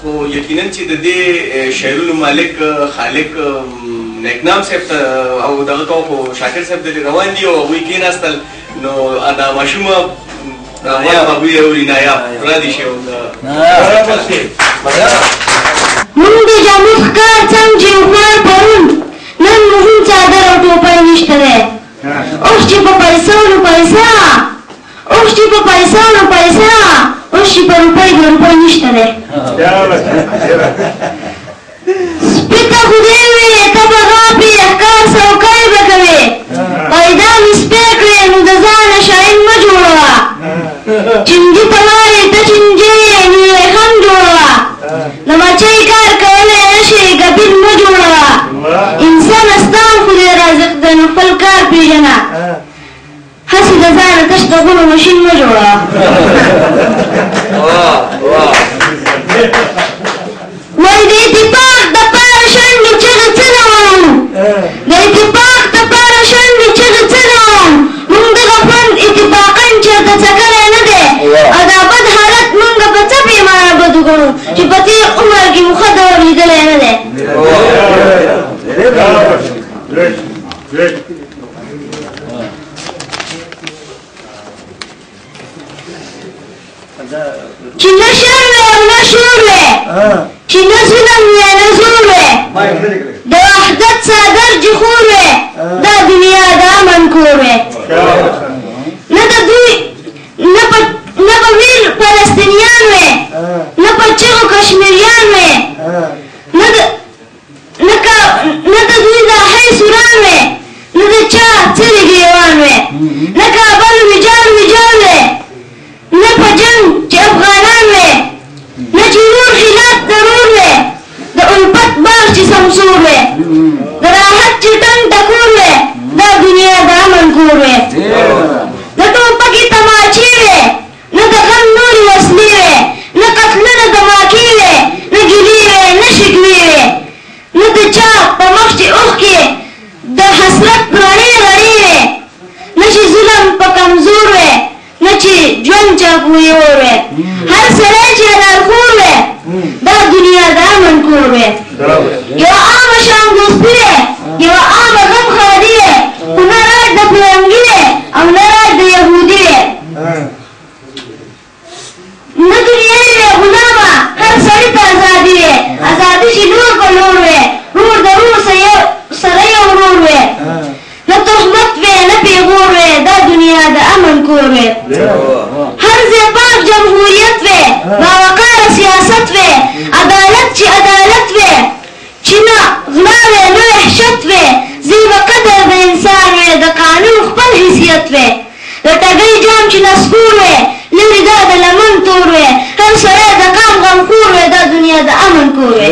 خو یقینا چې د دې شعرونو مالک خالق نیکنام صاحب ته او دغه خو شاکر صاحب دلې روان دي او هغوی کېناستل نو دا ماشومه نایاب هغوی اوري نایاب رادي شي مونږ د جامو ښکار څنګ چې وکړ پرون نن مو هم څادر او ټوپۍ نشته دی اوس چې په پیسو نو پیسه اوس چې په پیسو نو پیسه اوس چې په روپۍ د روپۍ نشته دی سپي ته خو دې وې ته به غاپې ښکار څوکۍ به کوې پیدا مې سپی کړې نو د ځانه شاهین مه جوړوه چنجي ته وایې ته چنجي یې نو یې هم جوړوه د مچۍ کار کولی نه شي ګپین مه جوړوه انسانه ستا هم خو دې رازق دی نو خپل کار پېژنه هسې د ځانه تش د غولو مشین مه جوړوه وایي د اتفاق دپاره شونډې چغې څه کوم د اتفاق دپاره شونډې چغې څه کوم مونږ دغه خوند اتفاقا چېرته څکلی نه دی او دا بد حالت مونږ په څه پیمانه بد وګڼو چې په تېر عمر کې مو ښه دور لیدلی نه دی چې نه شر وی او نه شور وی چې نه ظلم وی نه زور وی د وحدت څادر جخور وی دا دنیا د امن کور وی نه د دوی نه به ویر فلسطینیان وی نه په چغو کشمیریان وی نه د دوی د حی سوران وی نه د چا څرې ګریوان وی نه کابل ویجاړ ویجاړ وی نه په جنګ چې افغانان وی نه چې نور خلاف ضرور وی د الفت باغ چې سمسور وی د راحت چې ټنګ ټکور وی دا دنیا د امن کور وی نه ټوپکې تماچې وی نه د غم نورې وسلې وی نه قتلونه دماکې وی نه ګیلې وی نه شکوې وی نه د چا په مخ چې اوښکې د حسرت رڼې رڼې وی نه چې ظلم په کمزور وی نه چې ژوند چا پورې اور وی هر سړی چې حلالخور وی دا دنیا د امن کور وی یوه عامه شانګوستي وی یوه عامه غمخواري وی خو نه راج د فرنګي وی او نه راج د یهودي وی نه دنیایي وی غلامه هر سړي ته ازادي وی ازادي چې لور په لور وی رور د رور سره یو ورور وی نه تهمت وی نه پیغور وی دا دنیا د امن کور وی هر ځای پاک جمهوریت وی باوقاره سیاست وی عدالت چې عدالت وی چې نه غلا وی نه وحشت وی زیبه قدر د انسان وی د قانون خپل حیثیت وی د ټګۍ جام چې نسکور وی لرې دا د لمن تور وی هر سړی د قام غمخور وی دا دنیا د امن کور وی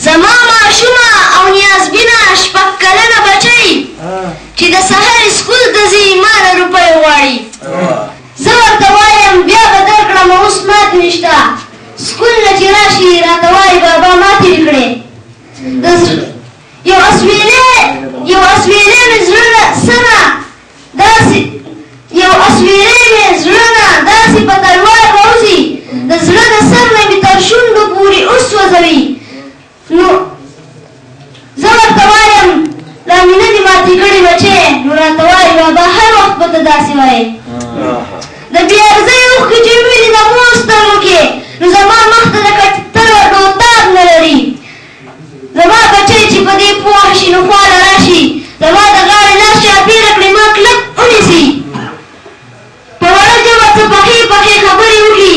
زما ماشومه او نیازبینه شپږ کلنه بچی چې د سحر سکول ته ځي ماله روپۍ غواړي زه ورته وایم بیا به درکړم اوس مات نشته سکول نه چې راشي راته وایي بابا ما تېرې کړې یو اسویلی مې زړه نه سمه داسې یو اسویلی مې زړه نه داسې په تلوار راوځي د زړه د سر نه مې تر شونډو پورې وسوځوي نو زه ورته وایم دا مې نه دي ماتې کړې بچې نو راته وایي بابا هر وخت به ته داسې وایې د بې ارزۍ اوښکې چې ویني د مور سترګو کې نو زما مخ ته لکه ډوتاب نه لري زما بچی چې په دې پوه شي نو خواله راشي زما د غاړې لاس چاپېره کړي ما کلک ونیسي په وړه ژبه څه پخې پخې خبرې وکړي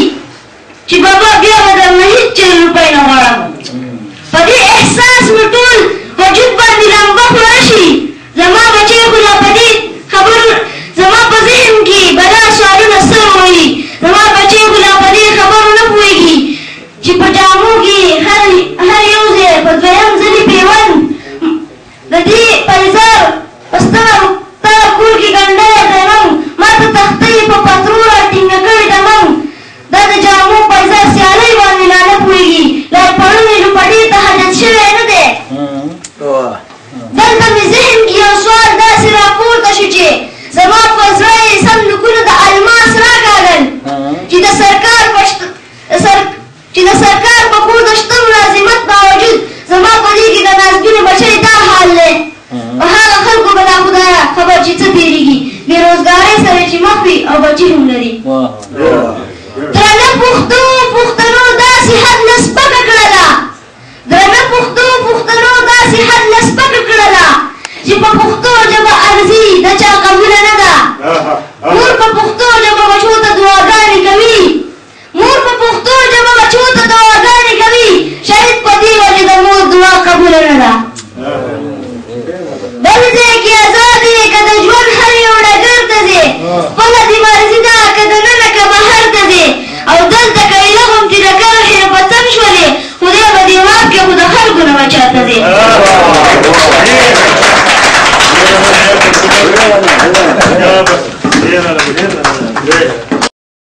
چې بابا بیا به درنه هېڅ چېرې روپۍ نه غواړم په دې احساس مې ټول وجود باندې لمبه خوره شي زما بچی خو لا په دې خبرو زما په ذهن کې بلا سوالونه سر وایي زما بچی خو لا په دې خبرو نه پوهېږي چې د سرکار په کور د شتون لازمت باوجود زما په دې کې د نازګینو بچی دا حال دی په هغه خلکو به دا خدایه خبر چې څه تېرېږي بېروزګارۍ سره چې مخ وي او بچي هم لري درنه پښتنو داسې حد نه سپکه کړله درنه پښتنو داسې حد نه سپکه کړله چې په پښتو ژبه ارزي د چا قبوله نه ده مور په پښتو ژبه بچو ته دعاګانې کوي مور په پښتو ژبه بچو ته دعاګانې کوي شاید په دې وجه د مور دعا قبوله نه ده بل ځای کې ازاد یې که د ژوند هر یو ډګر ته ځې خپله دې مرضي ده که دننه که بهر ته ځې او دلته که ایله هم چې د کرښې په تم شولې خدای به دې معاف کړي خو د خلکو نه به چاته ځې Yeah,